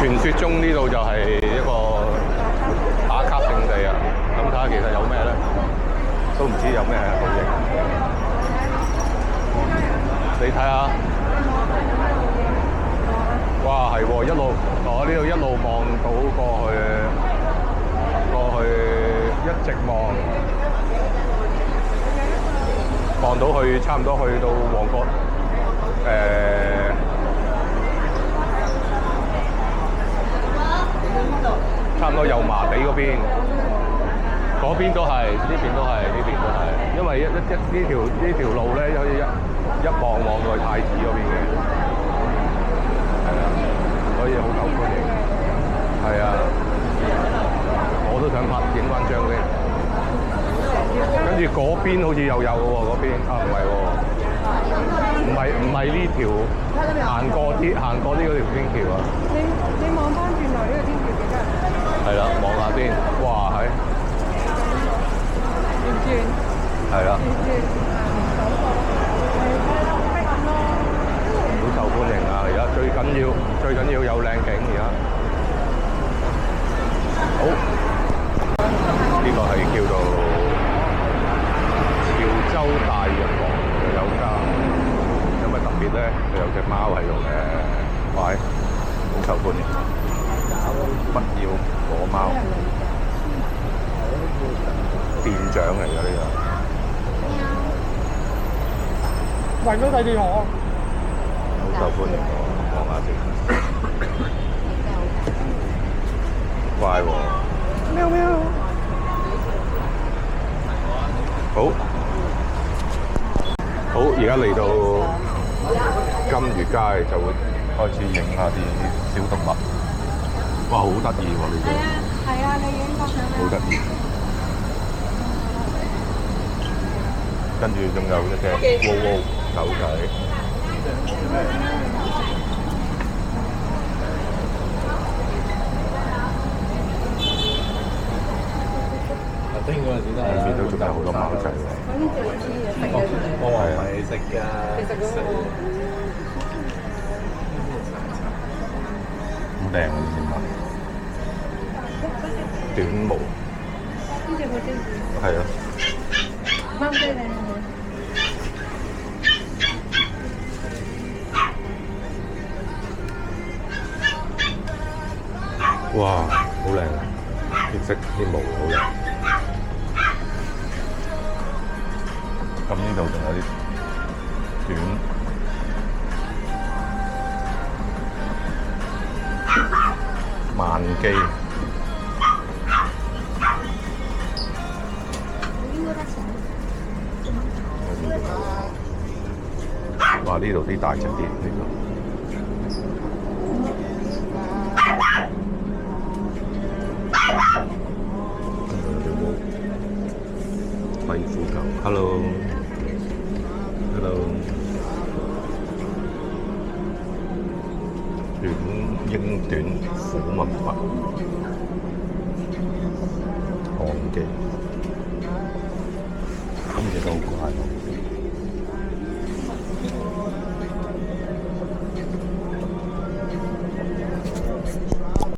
傳說中呢度就係一個打卡聖地啊！咁睇下其實有咩咧，都唔知有咩好影。你睇下，哇係喎，一路我呢度一路望到過去一直望到去差唔多去到旺角差唔多油麻地嗰邊都係，呢邊都係，因為呢條路咧，可以一望到去太子嗰邊嘅，係啊，所以好受歡迎。係啊，我都想影翻張先。跟住嗰邊好似又有喎，嗰邊啊唔係喎，唔係呢條行過啲嗰條天橋啊。你望翻轉頭呢個天橋幾多人？係啦，望下先，哇係。轉係啦。好受歡迎啊！而家最緊要有靚景而家。好，呢個係叫做潮州大藥房嘅有家，有乜特別咧？佢有隻貓喺度嘅，喂，好受歡迎。不要果貓，店長嚟㗎呢個。圍到第二行，好受歡迎喎，望下先。乖喎。喵喵。好，而家嚟到金魚街就會開始影下啲小動物。哇，好得意喎呢啲。係啊，你影個相。好得意。跟住仲有一隻汪汪狗仔。聽嗰陣時都係邊度仲有好多貓仔喎。我話唔係食㗎，好靚啊！呢隻貓，短毛。呢隻好精緻。係啊。貓仔靚唔靚？哇，好靚啊！啲色啲毛好靚。咁呢度仲有啲短萬機。哇！呢度啲大隻啲，呢度。米虎狗 ，hello，英短虎紋骨，漢記，咁嘢都好乖喎。